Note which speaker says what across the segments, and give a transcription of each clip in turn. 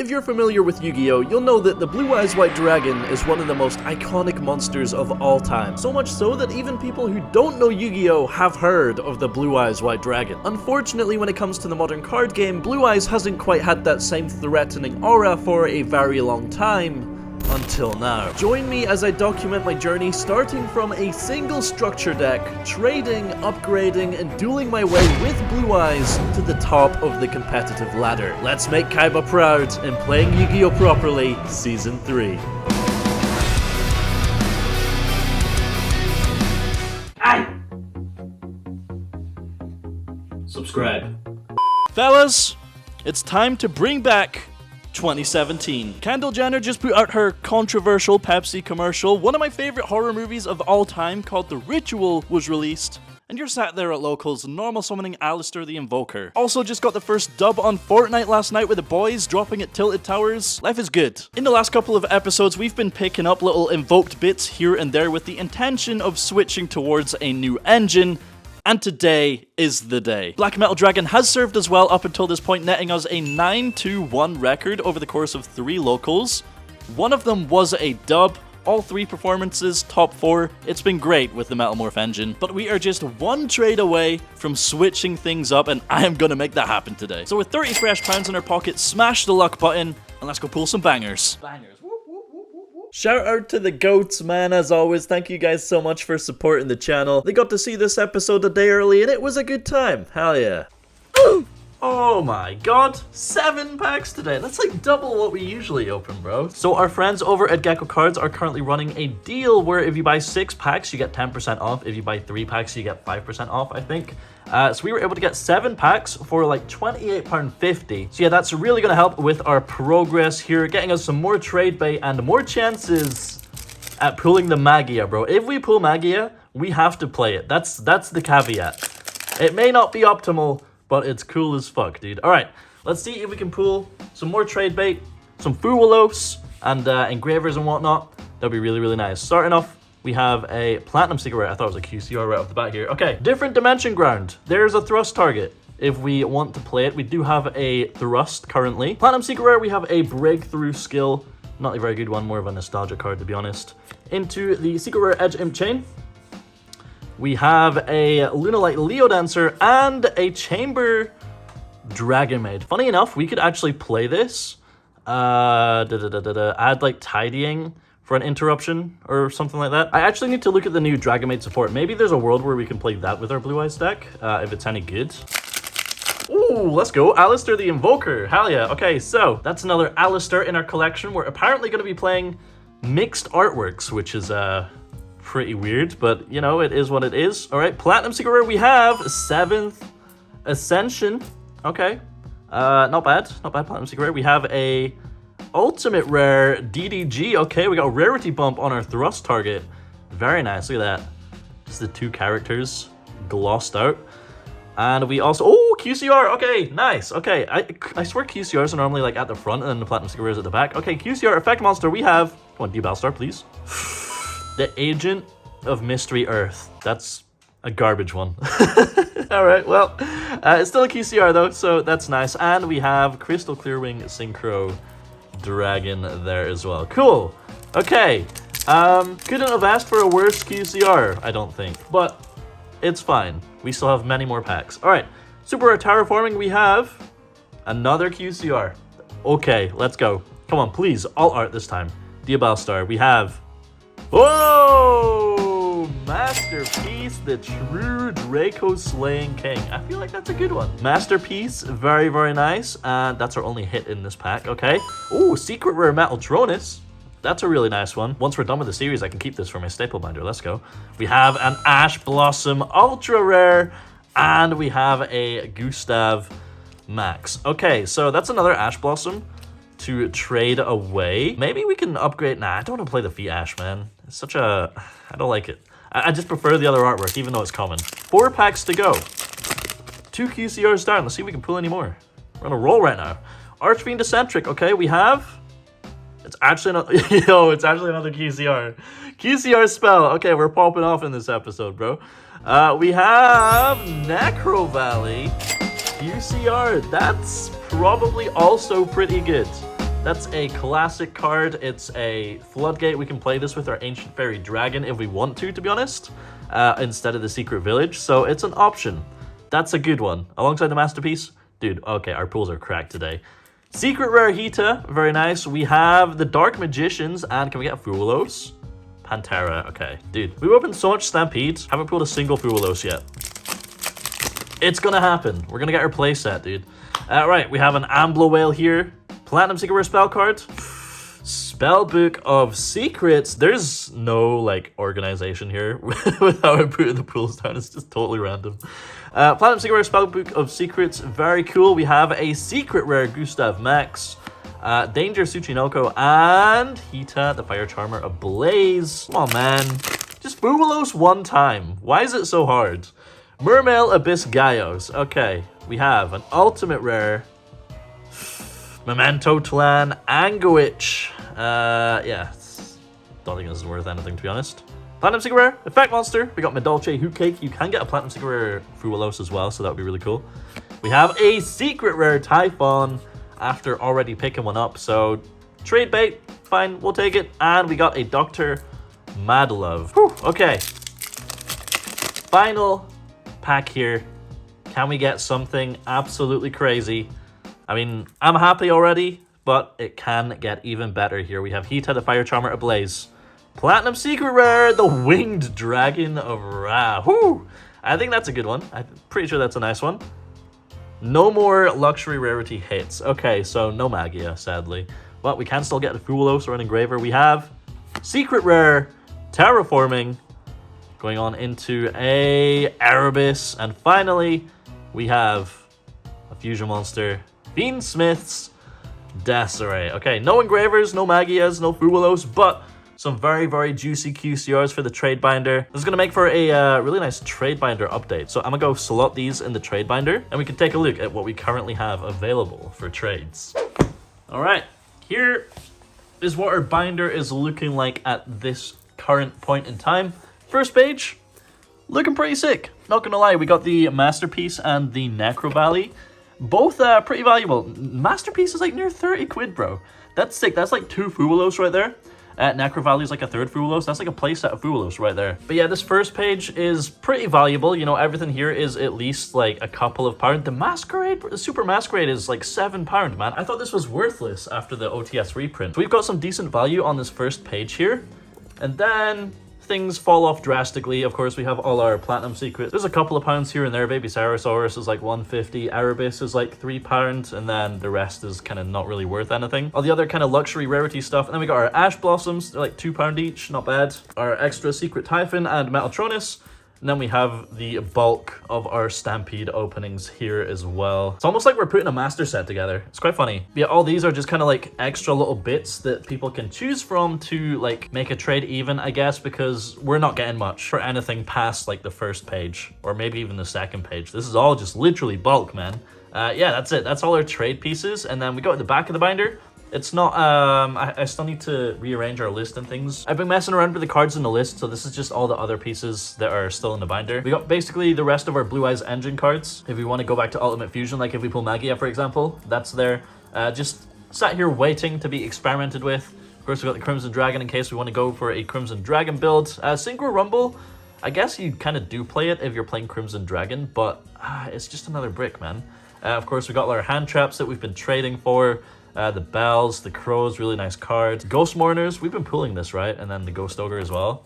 Speaker 1: If you're familiar with Yu-Gi-Oh, you'll know that the Blue Eyes White Dragon is one of the most iconic monsters of all time. So much so that even people who don't know Yu-Gi-Oh have heard of the Blue Eyes White Dragon. Unfortunately, when it comes to the modern card game, Blue Eyes hasn't quite had that same threatening aura for a very long time. Until now. Join me as I document my journey starting from a single structure deck, trading, upgrading, and dueling my way with Blue Eyes to the top of the competitive ladder. Let's make Kaiba proud in playing Yu-Gi-Oh! Properly, Season 3. Aye! Subscribe. Fellas, it's time to bring back 2017. Kendall Jenner just put out her controversial Pepsi commercial. One of my favorite horror movies of all time called The Ritual was released. And you're sat there at locals, normal summoning Alistair the Invoker. Also just got the first dub on Fortnite last night with the boys dropping at Tilted Towers. Life is good. In the last couple of episodes, we've been picking up little Invoked bits here and there with the intention of switching towards a new engine. And today is the day. Black Metal Dragon has served as well up until this point, netting us a 9-2-1 record over the course of 3 locals. One of them was a dub. All 3 performances, top 4. It's been great with the Metalmorph engine. But we are just one trade away from switching things up, and I am gonna make that happen today. So with 30 fresh pounds in our pocket, smash the luck button, and let's go pull some bangers. Shout out to the goats, man, as always. Thank you guys so much for supporting the channel. They got to see this episode a day early, and it was a good time. Hell yeah. Oh my god, 7 packs today. That's like double what we usually open, bro. So our friends over at RevzCards are currently running a deal where if you buy 6 packs, you get 10% off. If you buy 3 packs, you get 5% off, I think. So we were able to get 7 packs for like £28.50. So yeah, that's really going to help with our progress here, getting us some more trade bait and more chances at pulling the Magia, bro. If we pull Magia, we have to play it. That's the caveat. It may not be optimal, but it's cool as fuck, dude. All right, let's see if we can pull some more trade bait, some Fuwalos, and engravers and whatnot. That'd be really, really nice. Starting off, we have a Platinum Secret Rare. I thought it was a QCR right off the bat here. Okay, different dimension ground. There's a thrust target. If we want to play it, we do have a thrust currently. Platinum Secret Rare, we have a breakthrough skill. Not a very good one, more of a nostalgia card, to be honest. Into the Secret Rare Edge Imp Chain, we have a Lunalight Leo Dancer and a Chamber Dragon Maid. Funny enough, we could actually play this. Add like Tidying for an interruption or something like that. I actually need to look at the new Dragon Maid support. Maybe there's a world where we can play that with our Blue Eyes deck, if it's any good. Ooh, let's go. Alistair the Invoker. Hell yeah. Okay, so that's another Alistair in our collection. We're apparently going to be playing mixed artworks, which is pretty weird, but you know, it is what it is. All right, Platinum Secret Rare, we have 7th Ascension. Okay, not bad, Platinum Secret Rare. We have a Ultimate Rare DDG. Okay, we got a rarity bump on our thrust target. Very nice, look at that. Just the 2 characters glossed out. And we also, oh, QCR, okay, nice. Okay, I swear QCRs are normally like at the front and then the Platinum Secret Rares at the back. Okay, QCR effect monster, we have, come on, D-Ballstar, please. The Agent of Mystery Earth. That's a garbage one. Alright, well, it's still a QCR though, so that's nice. And we have Crystal Clearwing Synchro Dragon there as well. Cool. Okay. Couldn't have asked for a worse QCR, I don't think. But it's fine. We still have many more packs. Alright. Super Rare Terraforming, we have another QCR. Okay, let's go. Come on, please. All art this time. Diabalstar, we have... Whoa! Masterpiece, the true Draco Slaying King. I feel like that's a good one. Masterpiece, very, very nice. And that's our only hit in this pack, okay. Ooh, Secret Rare Metaltronus. That's a really nice one. Once we're done with the series, I can keep this for my staple binder. Let's go. We have an Ash Blossom Ultra Rare. And we have a Gustav Max. Okay, so that's another Ash Blossom to trade away. Maybe we can upgrade. Nah, I don't want to play the Fee Ash, man. It's such a... I don't like it. I just prefer the other artwork, even though it's common. 4 packs to go. 2 QCRs down. Let's see if we can pull any more. We're on a roll right now. Archfiend Eccentric. Okay, we have... It's actually not... Yo, it's actually another QCR. QCR spell. Okay, we're popping off in this episode, bro. We have Necro Valley. QCR. That's probably also pretty good. That's a classic card. It's a Floodgate. We can play this with our Ancient Fairy Dragon if we want to be honest, instead of the Secret Village. So it's an option. That's a good one. Alongside the Masterpiece. Dude, okay, our pools are cracked today. Secret Rare Hita, very nice. We have the Dark Magicians, and can we get a Fuelos? Pantera, okay. Dude, we've opened so much Stampede, haven't pulled a single Fuelos yet. It's gonna happen. We're gonna get our playset, dude. Right, we have an Ambler Whale here. Platinum Secret Rare spell card. Spellbook of Secrets. There's no, like, organization here with how I put the pools down. It's just totally random. Platinum Secret Rare Spellbook of Secrets. Very cool. We have a Secret Rare Gustav Max. Danger Tsuchinoko. And Hita, the Fire Charmer Ablaze. Come on, man. Just Fuelos one time. Why is it so hard? Mermail Abyss Gaios. Okay. We have an Ultimate Rare. Memento Tlan, Anguich. Yeah, don't think this is worth anything, to be honest. Platinum Secret Rare, Effect Monster. We got Medolce Hoot Cake. You can get a Platinum Secret Rare Fuelos as well, so that would be really cool. We have a Secret Rare Typhon after already picking one up, so trade bait, fine, we'll take it. And we got a Dr. Madlove. Whew, okay. Final pack here. Can we get something absolutely crazy? I mean, I'm happy already, but it can get even better here. We have Hita, the Fire Charmer Ablaze. Platinum Secret Rare, the Winged Dragon of Ra. Whoo! I think that's a good one. I'm pretty sure that's a nice one. No more luxury rarity hits. Okay, so no Magia, sadly. But we can still get a Fuelos or an Engraver. We have Secret Rare, Terraforming, going on into a Erebus. And finally, we have a Fusion Monster, Fiendsmith's Desiree. Okay, no Engravers, no Magias, no Fuelos, but some very, very juicy QCRs for the Trade Binder. This is going to make for a really nice Trade Binder update. So I'm going to go slot these in the Trade Binder, and we can take a look at what we currently have available for trades. All right, here is what our binder is looking like at this current point in time. First page, looking pretty sick. Not going to lie, we got the Masterpiece and the Necro Valley. Both pretty valuable. Masterpiece is like near 30 quid, bro. That's sick. That's like 2 Fuelos right there. Necro Valley is like a 3rd Fuelos. That's like a playset of Fuelos right there. But yeah, this first page is pretty valuable. You know, everything here is at least like a couple of pounds. The Masquerade, the Super Masquerade is like £7, man. I thought this was worthless after the OTS reprint. So we've got some decent value on this first page here. And then things fall off drastically. Of course, we have all our Platinum Secrets. There's a couple of pounds here and there. Baby Sarosaurus is like 150. Erebus is like £3. And then the rest is kind of not really worth anything. All the other kind of luxury rarity stuff. And then we got our Ash Blossoms. They're like £2 each. Not bad. Our extra Secret Typhon and Metaltronus. And then we have the bulk of our Stampede openings here as well. It's almost like we're putting a master set together. It's quite funny. But yeah, all these are just kind of like extra little bits that people can choose from to like make a trade even, I guess, because we're not getting much for anything past like the first page or maybe even the second page. This is all just literally bulk, man. Yeah, that's it. That's all our trade pieces. And then we go at the back of the binder. It's not, I still need to rearrange our list and things. I've been messing around with the cards in the list, so this is just all the other pieces that are still in the binder. We got basically the rest of our Blue Eyes Engine cards. If we want to go back to Ultimate Fusion, like if we pull Magia, for example, that's there. Just sat here waiting to be experimented with. Of course, we got the Crimson Dragon in case we want to go for a Crimson Dragon build. Synchro Rumble, I guess you kind of do play it if you're playing Crimson Dragon, but it's just another brick, man. Of course, we got our hand traps that we've been trading for. The Bells, the Crows, really nice cards. Ghost Mourners, we've been pulling this, right? And then the Ghost Ogre as well.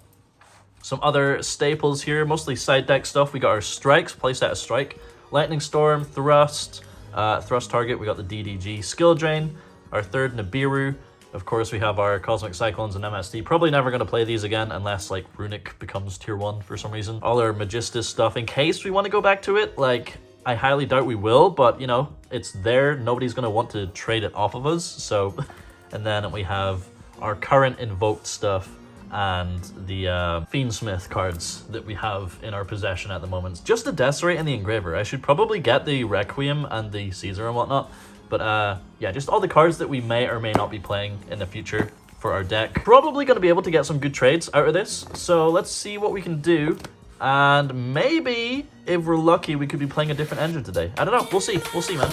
Speaker 1: Some other staples here, mostly side deck stuff. We got our Strikes, playset of Strike. Lightning Storm, Thrust, Thrust Target. We got the DDG Skill Drain. Our third Nibiru. Of course, we have our Cosmic Cyclones and MSD. Probably never going to play these again unless, like, Runic becomes tier 1 for some reason. All our Magistus stuff in case we want to go back to it. Like, I highly doubt we will, but, you know, it's there. Nobody's going to want to trade it off of us, so... And then we have our current Invoked stuff and the Fiendsmith cards that we have in our possession at the moment. Just the Desiree and the Engraver. I should probably get the Requiem and the Caesar and whatnot, but yeah, just all the cards that we may or may not be playing in the future for our deck. Probably going to be able to get some good trades out of this, so let's see what we can do. And maybe, if we're lucky, we could be playing a different engine today. I don't know. We'll see. We'll see, man.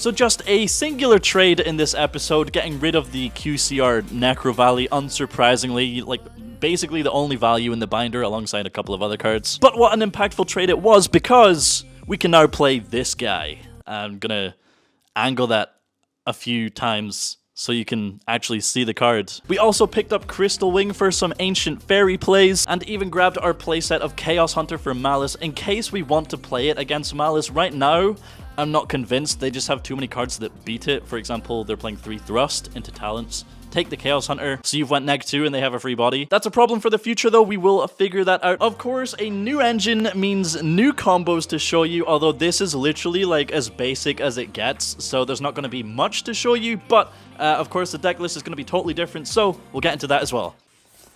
Speaker 1: So just a singular trade in this episode, getting rid of the QCR Necro Valley, unsurprisingly, like basically the only value in the binder alongside a couple of other cards. But what an impactful trade it was, because we can now play this guy. I'm gonna angle that a few times so you can actually see the card. We also picked up Crystal Wing for some Ancient Fairy plays, and even grabbed our playset of Chaos Hunter for Malice in case we want to play it against Malice. Right now, I'm not convinced. They just have too many cards that beat it. For example, they're playing 3 Thrust into Talents. Take the Chaos Hunter, so you've went neg 2 and they have a free body. That's a problem for the future though, we will figure that out. Of course, a new engine means new combos to show you, although this is literally like as basic as it gets, so there's not going to be much to show you, but of course the deck list is going to be totally different, so we'll get into that as well.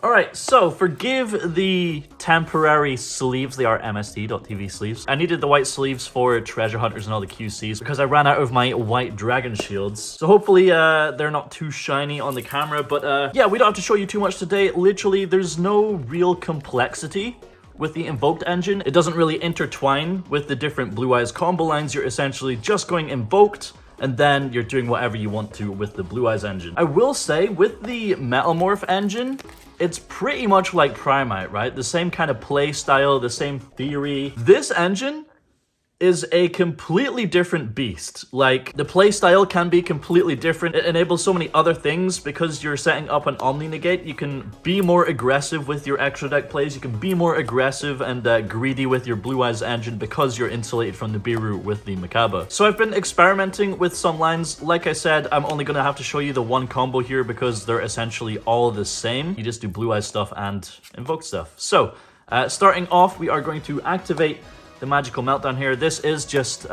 Speaker 1: Alright, so forgive the temporary sleeves. They are MST.TV sleeves. I needed the white sleeves for Treasure Hunters and all the QCs because I ran out of my white dragon shields. So hopefully they're not too shiny on the camera, but yeah, we don't have to show you too much today. Literally, there's no real complexity with the Invoked engine. It doesn't really intertwine with the different Blue Eyes combo lines. You're essentially just going Invoked, and then you're doing whatever you want to with the Blue Eyes engine. I will say, with the Metamorph engine, it's pretty much like Primite, right? The same kind of play style, the same theory. This engine is a completely different beast. Like, the play style can be completely different. It enables so many other things because you're setting up an Omni Negate. You can be more aggressive with your extra deck plays. You can be more aggressive and greedy with your Blue Eyes engine because you're insulated from Nibiru with the Makaba. So I've been experimenting with some lines. Like I said, I'm only going to have to show you the one combo here because they're essentially all the same. You just do Blue Eyes stuff and Invoke stuff. So, starting off, we are going to activate the Magical Meltdown here. This is just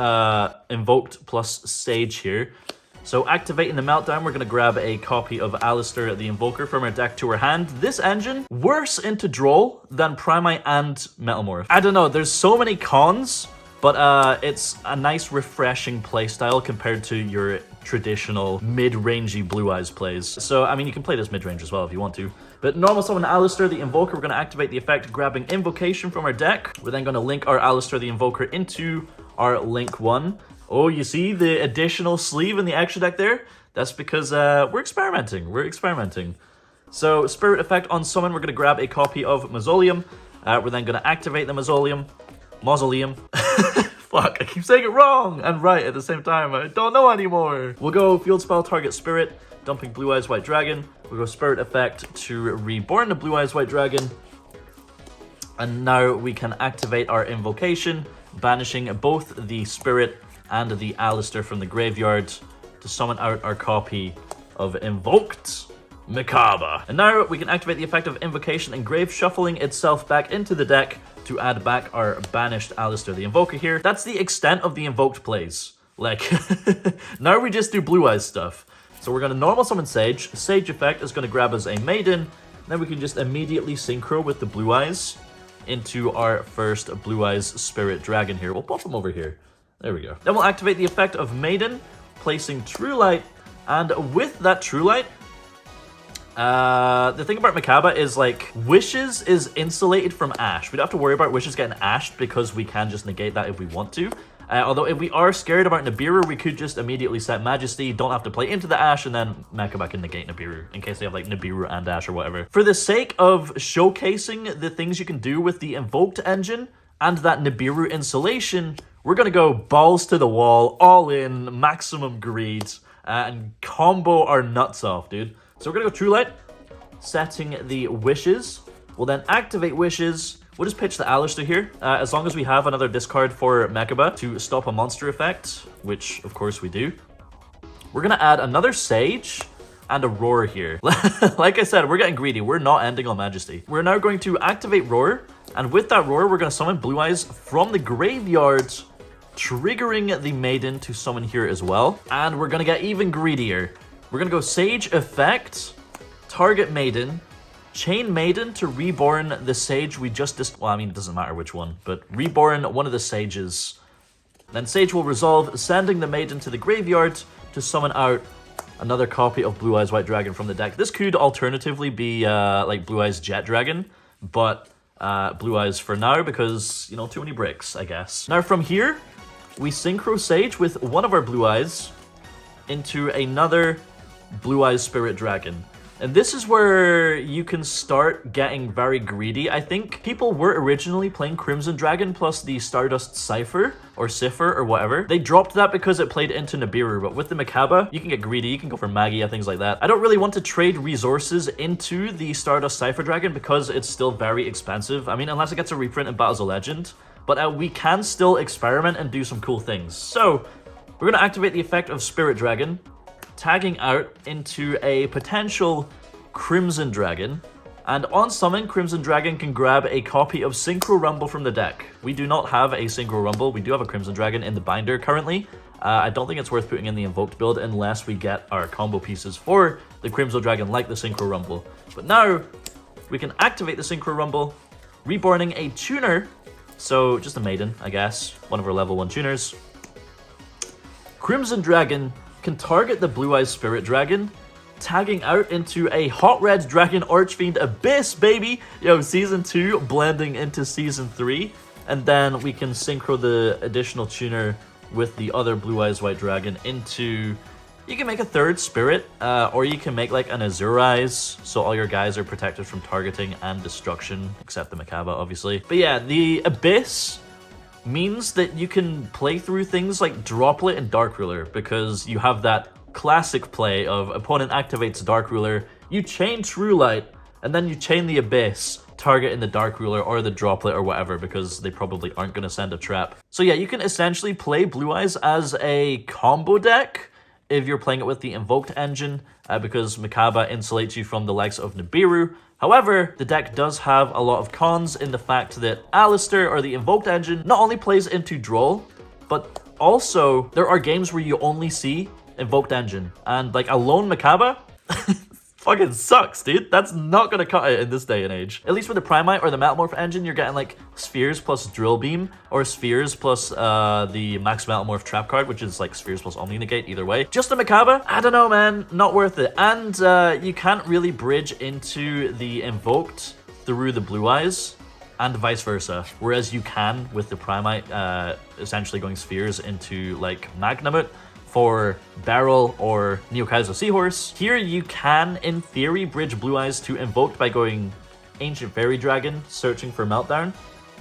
Speaker 1: Invoked plus Sage here. So activating the Meltdown, we're going to grab a copy of Alistair the Invoker from our deck to our hand. This engine, worse into draw than Primite and Metamorph. I don't know, there's so many cons, but it's a nice refreshing playstyle compared to your traditional mid-rangey Blue Eyes plays. So, I mean, you can play this mid-range as well if you want to. But normal summon Alistair the Invoker, we're going to activate the effect grabbing Invocation from our deck. We're then going to link our Alistair the Invoker into our Link 1. Oh, you see the additional sleeve in the extra deck there? That's because we're experimenting. We're experimenting. So, Spirit effect on summon, we're going to grab a copy of Mausoleum. We're then going to activate the Mausoleum. Fuck, I keep saying it wrong and right at the same time. I don't know anymore. We'll go Field Spell, target Spirit, dumping Blue Eyes White Dragon. We'll go Spirit effect to reborn the Blue Eyes White Dragon. And now we can activate our Invocation, banishing both the Spirit and the Alistair from the graveyard to summon out our copy of Invoked Makaba. And now we can activate the effect of Invocation and Grave, shuffling itself back into the deck to add back our banished Alistair the Invoker here. That's the extent of the Invoked plays. Like, now we just do Blue Eyes stuff. So we're going to normal summon Sage. Sage effect is going to grab us a Maiden. Then we can just immediately synchro with the Blue Eyes into our first Blue Eyes Spirit Dragon here. We'll pop him over here. There we go. Then we'll activate the effect of Maiden, placing True Light. And with that True Light, the thing about Makaba is, like, Wishes is insulated from Ash. We don't have to worry about Wishes getting ashed because we can just negate that if we want to. Although if we are scared about Nibiru, we could just immediately set Majesty, don't have to play into the Ash, and then Makaba can negate Nibiru, in case they have, like, Nibiru and Ash or whatever. For the sake of showcasing the things you can do with the Invoked engine and that Nibiru insulation, we're gonna go balls to the wall, all in, maximum greed, and combo our nuts off, dude. So we're gonna go True Light, setting the Wishes. We'll then activate Wishes. We'll just pitch the Alistair here, as long as we have another discard for Makaba to stop a monster effect, which of course we do. We're gonna add another Sage and a Roar here. Like I said, we're getting greedy. We're not ending on Majesty. We're now going to activate Roar, and with that Roar, we're gonna summon Blue Eyes from the graveyard, triggering the Maiden to summon here as well. And we're gonna get even greedier. We're gonna go Sage effect, target Maiden, chain Maiden to reborn the Sage we just well, I mean, it doesn't matter which one, but reborn one of the Sages. Then Sage will resolve, sending the Maiden to the graveyard to summon out another copy of Blue Eyes White Dragon from the deck. This could alternatively be like Blue Eyes Jet Dragon, but Blue Eyes for now because, you know, too many bricks, I guess. Now from here, we synchro Sage with one of our Blue Eyes into another Blue Eyes Spirit Dragon. And this is where you can start getting very greedy. I think people were originally playing Crimson Dragon plus the Stardust Cipher, or Cipher, or whatever. They dropped that because it played into Nibiru, but with the Kaiba, you can get greedy, you can go for Magia, things like that. I don't really want to trade resources into the Stardust Cipher Dragon because it's still very expensive. I mean, unless it gets a reprint in Battles of Legend. But we can still experiment and do some cool things. So, we're going to activate the effect of Spirit Dragon, tagging out into a potential Crimson Dragon, and on summon, Crimson Dragon can grab a copy of Synchro Rumble from the deck. We do not have a Synchro Rumble, we do have a Crimson Dragon in the binder currently. I don't think it's worth putting in the Invoked build unless we get our combo pieces for the Crimson Dragon like the Synchro Rumble. But now, we can activate the Synchro Rumble, reborning a tuner, so just a maiden, I guess, one of our level 1 tuners. Crimson Dragon can target the Blue Eyes Spirit Dragon, tagging out into a hot Red Dragon Archfiend Abyss, baby! Yo, Season 2 blending into Season 3, and then we can synchro the additional tuner with the other Blue Eyes White Dragon into... You can make a third Spirit, or you can make like an Azure Eyes, so all your guys are protected from targeting and destruction, except the Kaiba, obviously. But yeah, the Abyss means that you can play through things like Droplet and Dark Ruler, because you have that classic play of opponent activates Dark Ruler, you chain True Light, and then you chain the Abyss, target in the Dark Ruler or the Droplet or whatever, because they probably aren't going to send a trap. So yeah, you can essentially play Blue Eyes as a combo deck if you're playing it with the Invoked engine, because Kaiba insulates you from the likes of Nibiru. However, the deck does have a lot of cons in the fact that Alistair, or the Invoked engine, not only plays into Droll, but also there are games where you only see Invoked engine. And like a lone Kaiba fucking sucks, dude. That's not gonna cut it in this day and age. At least with the Primite or the Metamorph engine, you're getting like Spheres plus Drill Beam, or Spheres plus the Max Metamorph trap card, which is like Spheres plus Omni Negate, either way. Just a Kaiba? I don't know, man. Not worth it. And you can't really bridge into the Invoked through the Blue Eyes, and vice versa. Whereas you can with the Primite, essentially going Spheres into like Magnamut for Barrel or Neokaizo Seahorse. Here you can, in theory, bridge Blue Eyes to Invoked by going Ancient Fairy Dragon, searching for Meltdown,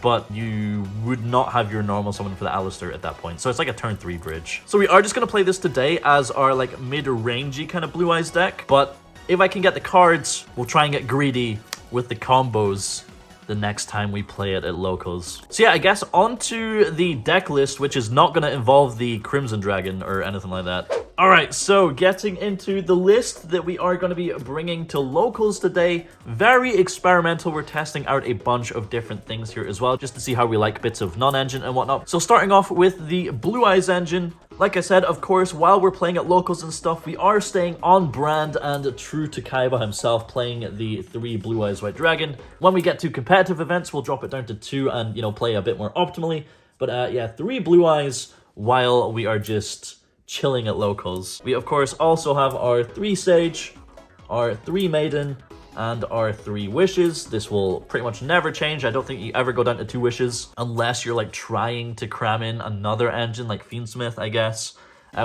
Speaker 1: but you would not have your normal summon for the Alistair at that point. So it's like a turn 3 bridge. So we are just going to play this today as our like mid-rangey kind of Blue Eyes deck, but if I can get the cards, we'll try and get greedy with the combos the next time we play it at locals. So yeah, I guess onto the deck list, which is not going to involve the Crimson Dragon or anything like that. Alright, so getting into the list that we are going to be bringing to locals today. Very experimental. We're testing out a bunch of different things here as well, just to see how we like bits of non-engine and whatnot. So starting off with the Blue Eyes engine. Like I said, of course, while we're playing at locals and stuff, we are staying on brand and true to Kaiba himself, playing the 3 Blue Eyes White Dragon. When we get to competitive events, we'll drop it down to 2 and, you know, play a bit more optimally. But yeah, 3 Blue Eyes while we are just chilling at locals. We, of course, also have our 3 Sage, our 3 Maiden, and our 3 Wishes. This will pretty much never change. I don't think you ever go down to 2 Wishes unless you're like trying to cram in another engine like Fiendsmith, I guess.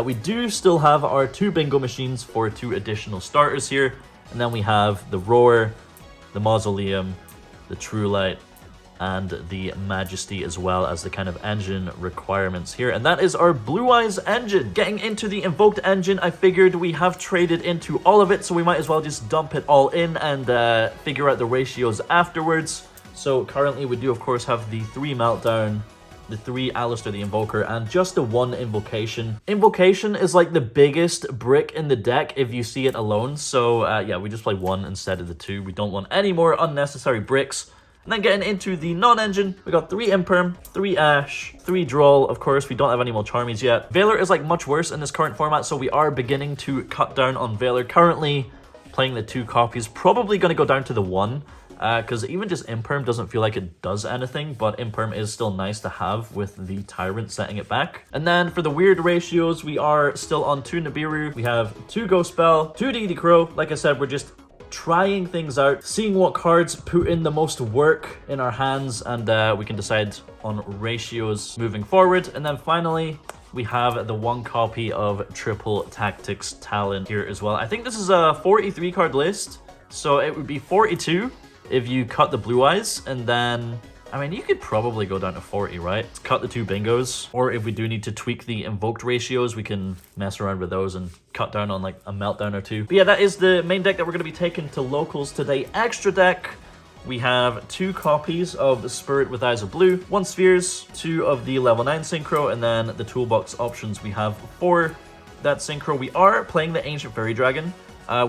Speaker 1: We do still have our 2 bingo machines for 2 additional starters here. And then we have the Roar, the Mausoleum, the True Light, and the Majesty, as well as the kind of engine requirements here. And that is our Blue Eyes engine. Getting into the Invoked engine, I figured we have traded into all of it, so we might as well just dump it all in and figure out the ratios afterwards. So currently we do, of course, have the 3 Meltdown, the 3 Alistair the Invoker, and just the 1 Invocation. Invocation is like the biggest brick in the deck if you see it alone. So yeah, we just play 1 instead of the 2. We don't want any more unnecessary bricks. And then getting into the non-engine, we got 3 Imperm, 3 Ash, 3 Droll. Of course, we don't have any more Charmies yet. Valor is like much worse in this current format, so we are beginning to cut down on Valor. Currently playing the 2 copies, probably going to go down to the 1, because even just Imperm doesn't feel like it does anything, but Imperm is still nice to have with the Tyrant setting it back. And then for the weird ratios, we are still on 2 Nibiru. We have 2 Ghost Spell, 2 Deity Crow. Like I said, we're just trying things out, seeing what cards put in the most work in our hands, and we can decide on ratios moving forward. And then finally, we have the 1 copy of Triple Tactics Talent here as well. I think this is a 43 card list, so it would be 42 if you cut the blue eyes, and then, I mean, you could probably go down to 40, right? Let's cut the 2 bingos, or if we do need to tweak the invoked ratios, we can mess around with those and cut down on like a meltdown or 2. But yeah, that is the main deck that we're going to be taking to locals today. Extra deck, we have 2 copies of the Spirit with Eyes of Blue, 1 Spheres, 2 of the level 9 Synchro, and then the toolbox options we have for that Synchro. We are playing the Ancient Fairy Dragon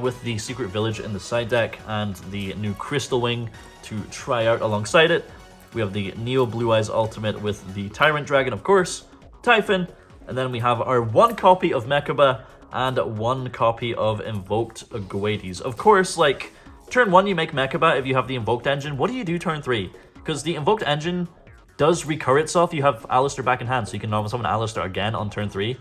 Speaker 1: with the Secret Village in the side deck and the new Crystal Wing to try out alongside it. We have the Neo Blue Eyes Ultimate with the Tyrant Dragon, of course, Typhon, and then we have our 1 copy of Mechaba and 1 copy of Invoked Aguades. Of course, like, turn 1 you make Mechaba if you have the Invoked engine. What do you do turn 3? Because the Invoked engine does recur itself. You have Alistair back in hand, so you can normal summon Alistair again on turn 3.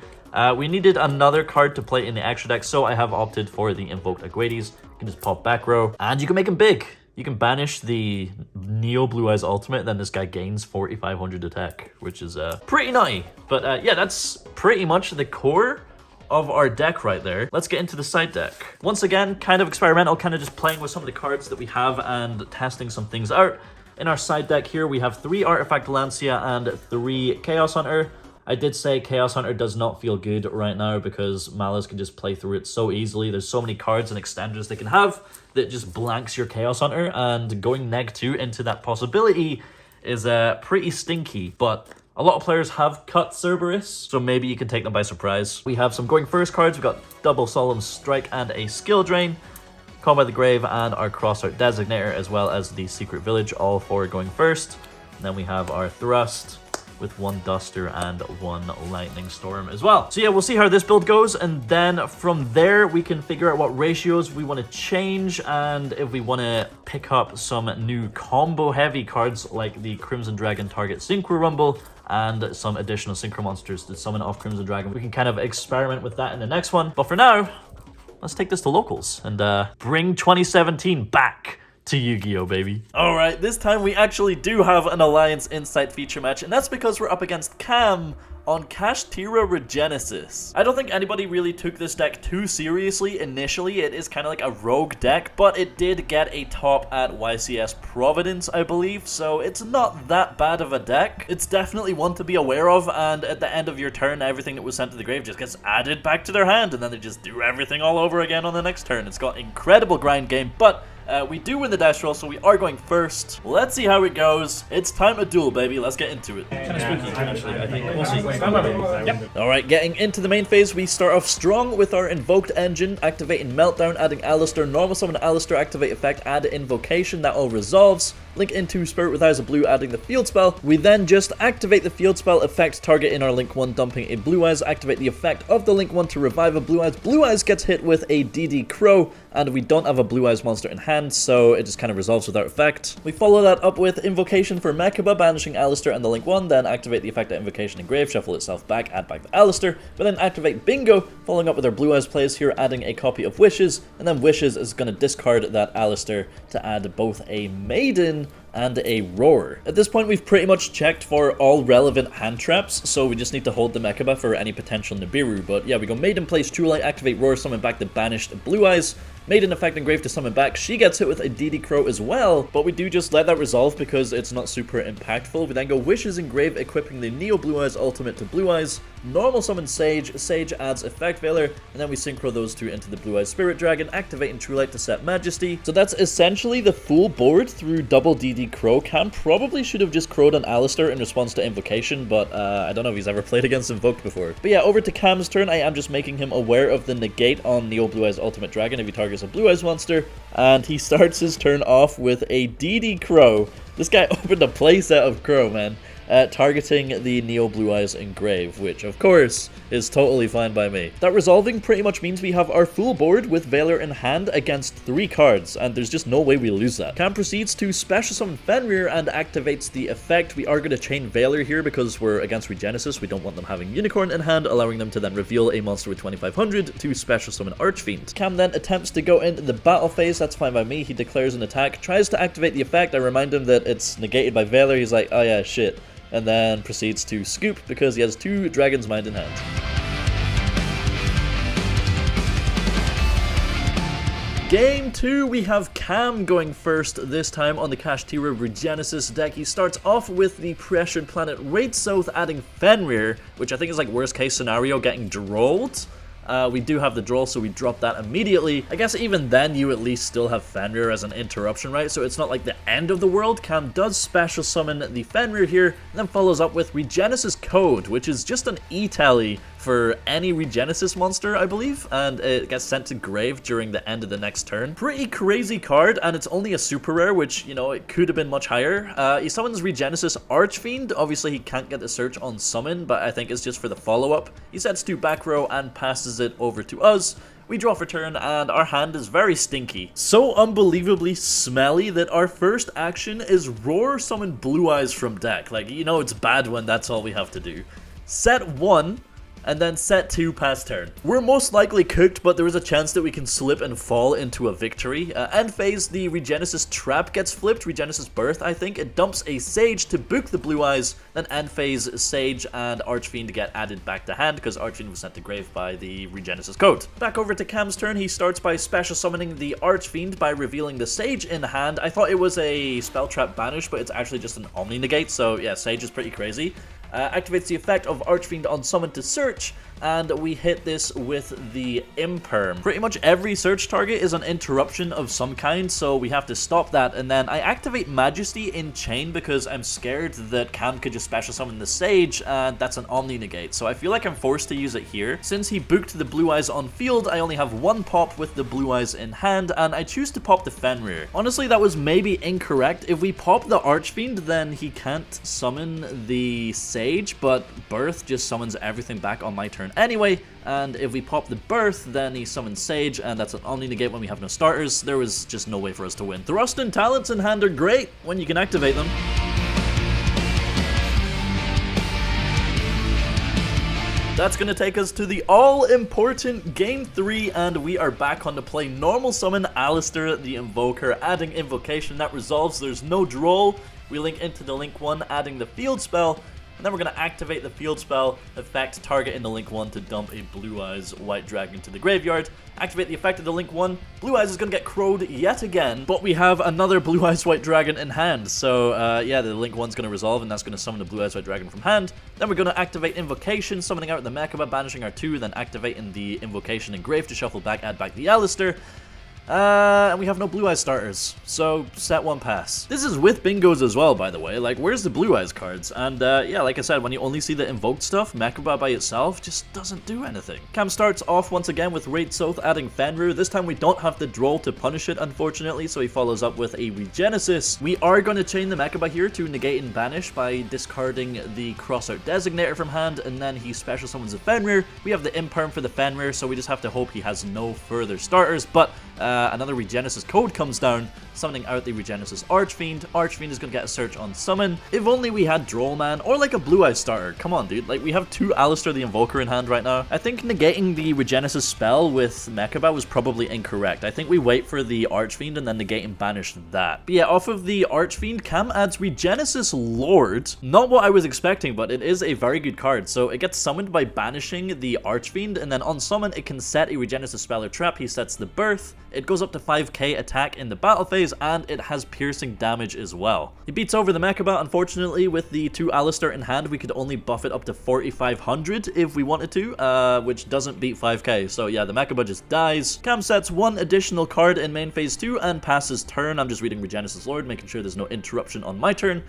Speaker 1: We needed another card to play in the extra deck, so I have opted for the Invoked Aguades. You can just pop back row, and you can make him big. You can banish the Neo Blue Eyes Ultimate, then this guy gains 4,500 attack, which is pretty nutty. But yeah, that's pretty much the core of our deck right there. Let's get into the side deck. Once again, kind of experimental, kind of just playing with some of the cards that we have and testing some things out. In our side deck here, we have 3 Artifact Lancia and 3 Chaos Hunter. I did say Chaos Hunter does not feel good right now because Malice can just play through it so easily. There's so many cards and extenders they can have that just blanks your Chaos Hunter, and going neg2 into that possibility is pretty stinky. But a lot of players have cut Cerberus, so maybe you can take them by surprise. We have some going first cards. We've got double Solemn Strike and a Skill Drain, Call by the Grave, and our Crossart Designator, as well as the Secret Village, all 4 going first. And then we have our Thrust with 1 Duster and 1 Lightning Storm as well. So yeah, we'll see how this build goes, and then from there we can figure out what ratios we want to change, and if we want to pick up some new combo heavy cards like the Crimson Dragon Target Synchro Rumble and some additional Synchro monsters to summon off Crimson Dragon. We can kind of experiment with that in the next one, but for now, let's take this to locals and bring 2017 back to Yu-Gi-Oh, baby. Alright, this time we actually do have an Alliance Insight feature match, and that's because we're up against Cam on Kashtira Regenesis. I don't think anybody really took this deck too seriously initially. It is kind of like a rogue deck, but it did get a top at YCS Providence, I believe, so it's not that bad of a deck. It's definitely one to be aware of, and at the end of your turn, everything that was sent to the grave just gets added back to their hand, and then they just do everything all over again on the next turn. It's got incredible grind game, but we do win the dash roll, so we are going first. Let's see how it goes. It's time to duel, baby. Let's get into it. Kind of spooky, actually, I think. We'll see. Yep. Alright, getting into the main phase, we start off strong with our Invoked engine, activating Meltdown, adding Alistair, normal summon Alistair, activate effect, add Invocation. That all resolves. Link into Spirit with Eyes of Blue, adding the field spell. We then just activate the field spell effect, target in our Link 1, dumping a Blue Eyes, activate the effect of the Link 1 to revive a Blue Eyes. Blue Eyes gets hit with a DD Crow, and we don't have a Blue Eyes monster in hand, so it just kind of resolves without effect. We follow that up with Invocation for Mechaba, banishing Alistair and the Link 1, then activate the effect of Invocation in grave, shuffle itself back, add back the Alistair, but then activate Bingo, following up with our Blue Eyes plays here, adding a copy of Wishes, and then Wishes is going to discard that Alistair to add both a Maiden and a Roar. At this point, we've pretty much checked for all relevant hand traps, so we just need to hold the Mechaba for any potential Nibiru. But yeah, we go Maiden, plays True Light, activate Roar, summon back the banished Blue Eyes, Maiden effect engrave to summon back. She gets hit with a DD Crow as well, but we do just let that resolve because it's not super impactful. We then go Wishes engrave, equipping the Neo Blue Eyes ultimate to Blue Eyes, normal summon Sage, Sage adds Effect Veiler, and then we synchro those 2 into the Blue Eyes Spirit Dragon, activating True Light to set Majesty. So that's essentially the full board through double DD Crow. Cam probably should have just crowed on Alistair in response to Invocation, but I don't know if he's ever played against Invoked before. But yeah, over to Cam's turn. I am just making him aware of the negate on Neo Blue Eyes ultimate dragon if he targets a Blue Eyes monster, and he starts his turn off with a DD Crow. This guy opened a playset of Crow, man. Targeting the Neo Blue Eyes engrave, which of course is totally fine by me. That resolving pretty much means we have our full board with Veiler in hand against 3 cards, and there's just no way we lose that. Cam proceeds to special summon Fenrir and activates the effect. We are going to chain Veiler here because we're against Regenesis. We don't want them having Unicorn in hand, allowing them to then reveal a monster with 2500 to special summon Archfiend. Cam then attempts to go into the battle phase. That's fine by me. He declares an attack, tries to activate the effect. I remind him that it's negated by Veiler. He's like, oh yeah, shit. and then proceeds to scoop because he has 2 Dragon's Mind in hand. Game 2, we have Cam going first, this time on the Kashtira Regenesis deck. He starts off with the Pressured Planet Raid South, adding Fenrir, which I think is like worst case scenario, getting drawled. We do have the draw, so we drop that immediately. I guess even then, you at least still have Fenrir as an interruption, right? So it's not like the end of the world. Cam does special summon the Fenrir here, and then follows up with Regenesis Code, which is just an E-tally for any Regenesis monster, I believe, and it gets sent to grave during the end of the next turn. Pretty crazy card, and it's only a super rare, which, you know, it could have been much higher. He summons Regenesis Archfiend. Obviously, he can't get the search on summon, but I think it's just for the follow-up. He sets 2 back row and passes it over to us. We draw for turn, and our hand is very stinky. So unbelievably smelly that our first action is Roar Summon Blue Eyes from deck. Like, you know it's bad when that's all we have to do. Set 1, and then set 2 past turn. We're most likely cooked, but there is a chance that we can slip and fall into a victory. End phase, the Regenesis Trap gets flipped, Regenesis Birth, I think. It dumps a Sage to book the Blue Eyes, then end phase, Sage and Archfiend get added back to hand, because Archfiend was sent to grave by the Regenesis Code. Back over to Cam's turn, he starts by special summoning the Archfiend by revealing the Sage in hand. I thought it was a Spell Trap Banish, but it's actually just an Omni Negate, so yeah, Sage is pretty crazy. Activates the effect of Archfiend on summon to search, and we hit this with the Imperm. Pretty much every search target is an interruption of some kind, so we have to stop that. And then I activate Majesty in chain because I'm scared that Cam could just special summon the Sage, and that's an Omni Negate. So I feel like I'm forced to use it here. Since he booked the Blue Eyes on field, I only have 1 pop with the Blue Eyes in hand, and I choose to pop the Fenrir. Honestly, that was maybe incorrect. If we pop the Archfiend, then he can't summon the Sage, but Birth just summons everything back on my turn anyway, and if we pop the Birth, then he summons Sage, and that's an Omni Negate when we have no starters. There was just no way for us to win. Thrust and Talents in hand are great when you can activate them. That's going to take us to the all-important Game 3, and we are back on to play normal summon Alistair the Invoker, adding Invocation. That resolves, there's no draw. We link into the link 1, adding the field spell, and then we're going to activate the field spell, effect target in the link 1 to dump a Blue Eyes White Dragon to the graveyard. Activate the effect of the link 1, Blue Eyes is going to get crowed yet again, but we have another Blue Eyes White Dragon in hand, so yeah, the link 1's going to resolve, and that's going to summon the Blue Eyes White Dragon from hand. Then we're going to activate Invocation, summoning out the Mechaba, banishing our 2, then activating the Invocation in grave to shuffle back, add back the Alistair. And we have no Blue Eyes starters, so set 1 pass. This is with bingos as well, by the way. Like, where's the Blue Eyes cards? And yeah, like I said, when you only see the Invoked stuff, Mechaba by itself just doesn't do anything. Cam starts off once again with Raid South, adding Fenrir. This time we don't have the draw to punish it, unfortunately, so he follows up with a Regenesis. We are going to chain the Mechaba here to negate and banish by discarding the Crossout Designator from hand, and then he special summons a Fenrir. We have the Imperm for the Fenrir, so we just have to hope he has no further starters, but another Regenesis Code comes down, summoning out the Regenesis Archfiend. Archfiend is going to get a search on summon. If only we had Droll Man, or like a Blue Eyes starter. Come on, dude. Like, we have 2 Alistair the Invoker in hand right now. I think negating the Regenesis spell with Mechaba was probably incorrect. I think we wait for the Archfiend and then negate and banish that. But yeah, off of the Archfiend, Cam adds Regenesis Lord. Not what I was expecting, but it is a very good card. So it gets summoned by banishing the Archfiend, and then on summon, it can set a Regenesis spell or trap. He sets the Birth. It goes up to 5k attack in the battle phase, and it has piercing damage as well. He beats over the Mechaba. Unfortunately, with the 2 Alistair in hand, we could only buff it up to 4500 if we wanted to, which doesn't beat 5k. So yeah, the Mechaba just dies. Cam sets 1 additional card in main phase 2 and passes turn. I'm just reading Regenesis Lord, making sure there's no interruption on my turn.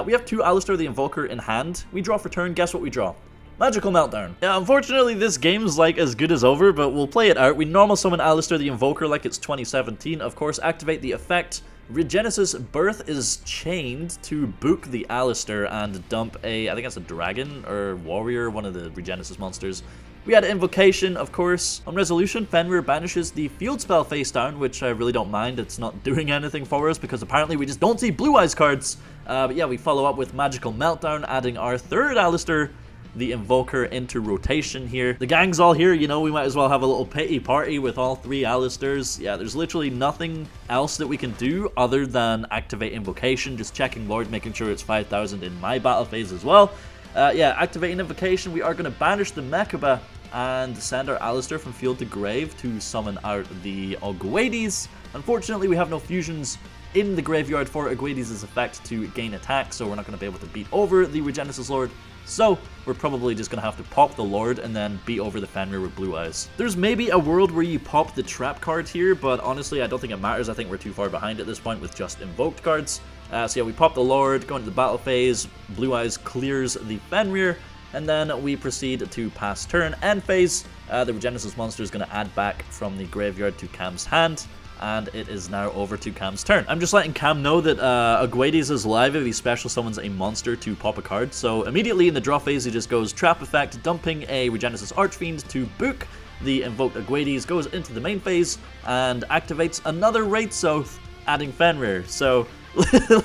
Speaker 1: We have 2 Alistair the Invoker in hand. We draw for turn. Guess what we draw? Magical Meltdown. Yeah, unfortunately this game's like as good as over, but we'll play it out. We normal summon Alistair the Invoker like it's 2017. Of course, activate the effect. Regenesis Birth is chained to book the Alistair and dump a, I think that's a dragon or warrior, one of the Regenesis monsters. We had Invocation, of course. On resolution, Fenrir banishes the field spell face down, which I really don't mind. It's not doing anything for us because apparently we just don't see Blue Eyes cards. But yeah, we follow up with Magical Meltdown, adding our 3rd Alistair. the Invoker into rotation here. The gang's all here, you know, we might as well have a little pity party with all 3 Alistairs. Yeah, there's literally nothing else that we can do other than activate Invocation. Just checking Lord, making sure it's 5,000 in my battle phase as well. Yeah, activating Invocation, we are going to banish the Mechaba and send our Alistair from field to grave to summon out the Ogwades. Unfortunately, we have no fusions in the graveyard for Ogwades' effect to gain attack, so we're not going to be able to beat over the Regenesis Lord. So, we're probably just going to have to pop the Lord and then beat over the Fenrir with Blue Eyes. There's maybe a world where you pop the trap card here, but honestly, I don't think it matters. I think we're too far behind at this point with just Invoked cards. So yeah, we pop the Lord, go into the battle phase, Blue Eyes clears the Fenrir, and then we proceed to pass turn, end phase. The Regenesis monster is going to add back from the graveyard to Cam's hand, and it is now over to Cam's turn. I'm just letting Cam know that Ogwades is live if he special summons a monster to pop a card. So immediately in the draw phase, he just goes Trap Effect, dumping a Regenesis Archfiend to book the Invoked Ogwades, goes into the main phase, and activates another Wraithsoth, adding Fenrir. So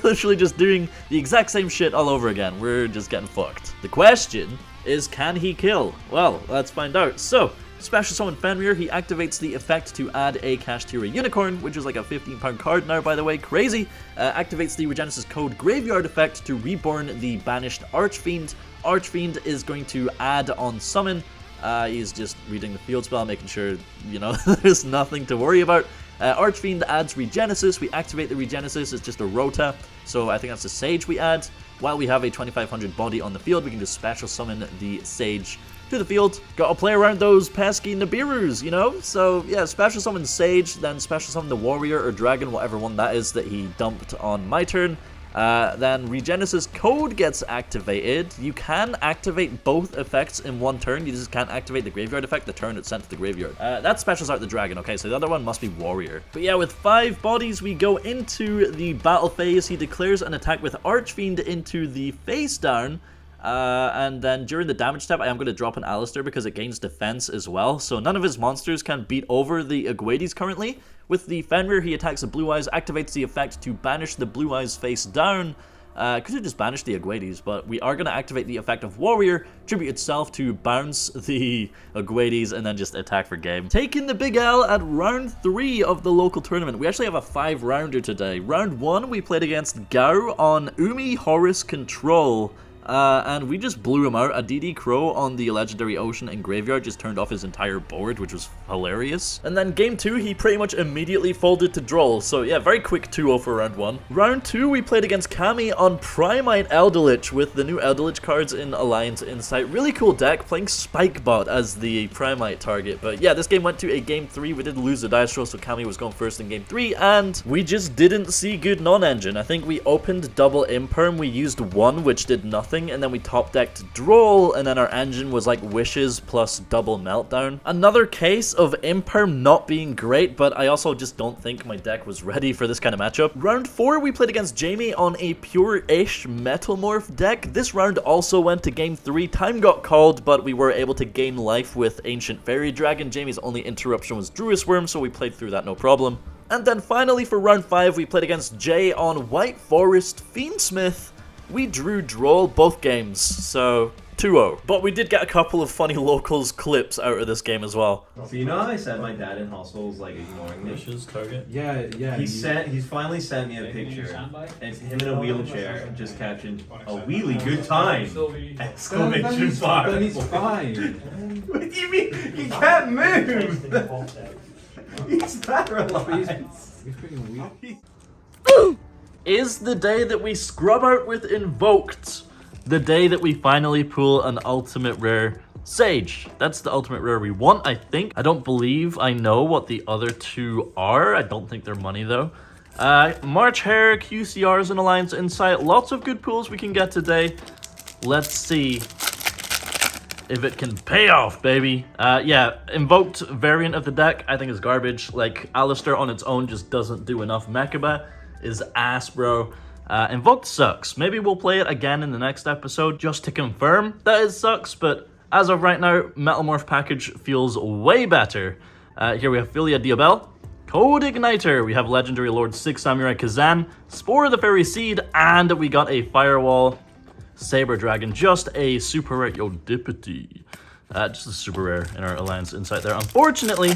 Speaker 1: literally just doing the exact same shit all over again. We're just getting fucked. The question is, can he kill? Well, let's find out. So, special summon Fenrir, he activates the effect to add a Kashtira Unicorn, which is like a £15 card now, by the way, crazy. Activates the Regenesis Code Graveyard effect to reborn the banished Archfiend. Archfiend is going to add on summon. He's just reading the field spell, making sure, you know, there's nothing to worry about. Archfiend adds Regenesis. We activate the Regenesis. It's just a Rota, so I think that's the Sage we add. While we have a 2500 body on the field, we can just special summon the Sage to the field. Gotta play around those pesky Nibirus, you know? So yeah, special summon Sage, then special summon the Warrior or Dragon, whatever one that is that he dumped on my turn. Then Regenesis Code gets activated. You can activate both effects in one turn. You just can't activate the graveyard effect the turn it's sent to the graveyard. That specials out the dragon, okay? So the other one must be Warrior. But yeah, with 5 bodies, we go into the battle phase. He declares an attack with Archfiend into the face down. And then during the damage step, I am going to drop an Alistair because it gains defense as well. So none of his monsters can beat over the Ogwades currently. With the Fenrir, he attacks the Blue Eyes, activates the effect to banish the Blue Eyes face down. Could have just banished the Ogwades, but we are going to activate the effect of Warrior, tribute itself to bounce the Ogwades, and then just attack for game. Taking the big L at round 3 of the local tournament. We actually have a 5-rounder today. Round 1, we played against Gao on Umi Horus Control. And we just blew him out. A DD Crow on the Legendary Ocean and Graveyard just turned off his entire board, which was hilarious. And then game 2, he pretty much immediately folded to Droll. So yeah, very quick 2-0 for round 1. Round 2, we played against Kami on Primite Eldritch with the new Eldritch cards in Alliance Insight. Really cool deck, playing Spikebot as the Primite target. But yeah, this game went to a game 3. We did lose the dice roll, so Kami was going first in game 3. And we just didn't see good non-engine. I think we opened double Imperm. We used 1, which did nothing. And then we top decked Droll, and then our engine was like Wishes plus double Meltdown. Another case of Imperm not being great, but I also just don't think my deck was ready for this kind of matchup. Round 4, we played against Jamie on a pure-ish Metalmorph deck. This round also went to game 3. Time got called, but we were able to gain life with Ancient Fairy Dragon. Jamie's only interruption was Druis Worm, so we played through that no problem. And then finally for round 5, we played against Jay on White Forest Fiendsmith. We drew Droll both games, so 2-0. But we did get a couple of funny locals clips out of this game as well.
Speaker 2: So you know how I said my dad in hospital's like ignoring me?
Speaker 3: Wishes target?
Speaker 2: Yeah. He's finally sent me a picture. And it's him in a wheelchair, just captioned, "A wheelie good time!" Exclamation mark.
Speaker 4: Then he's fine.
Speaker 2: What do you mean? He can't move! He's paralyzed.
Speaker 4: He's freaking weak.
Speaker 1: Is the day that we scrub out with Invoked the day that we finally pull an ultimate rare Sage. That's the ultimate rare we want, I think. I don't believe I know what the other 2 are. I don't think they're money though. March Hare, QCRs and Alliance Insight. Lots of good pulls we can get today. Let's see if it can pay off, baby. Yeah, Invoked variant of the deck I think is garbage. Like, Alistair on its own just doesn't do enough. Mechaba is ass, bro. Invoked sucks. Maybe we'll play it again in the next episode just to confirm that it sucks, but as of right now, Metalmorph package feels way better. Here we have Philia Diabel, Code Igniter, we have Legendary Lord 6 Samurai Kazan, Spore of the Fairy Seed, and we got a Firewall. Saber Dragon, just a super rare. Yo, Dippity. Just a super rare in our Alliance Insight there, unfortunately.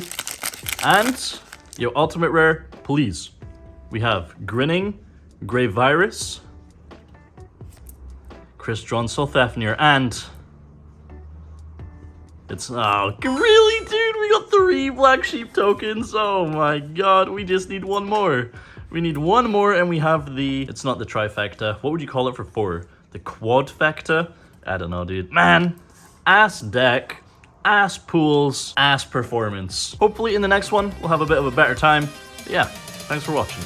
Speaker 1: And, yo, ultimate rare, please. We have Grinning, Grey Virus, Crystron Solthefnir, and it's, oh, really, dude? We got 3 Black Sheep tokens. Oh my god, we just need one more. We need one more, and we have the, it's not the trifecta. What would you call it for 4? The quadfecta? I don't know, dude. Man, ass deck, ass pools, ass performance. Hopefully in the next one, we'll have a bit of a better time. But yeah, thanks for watching.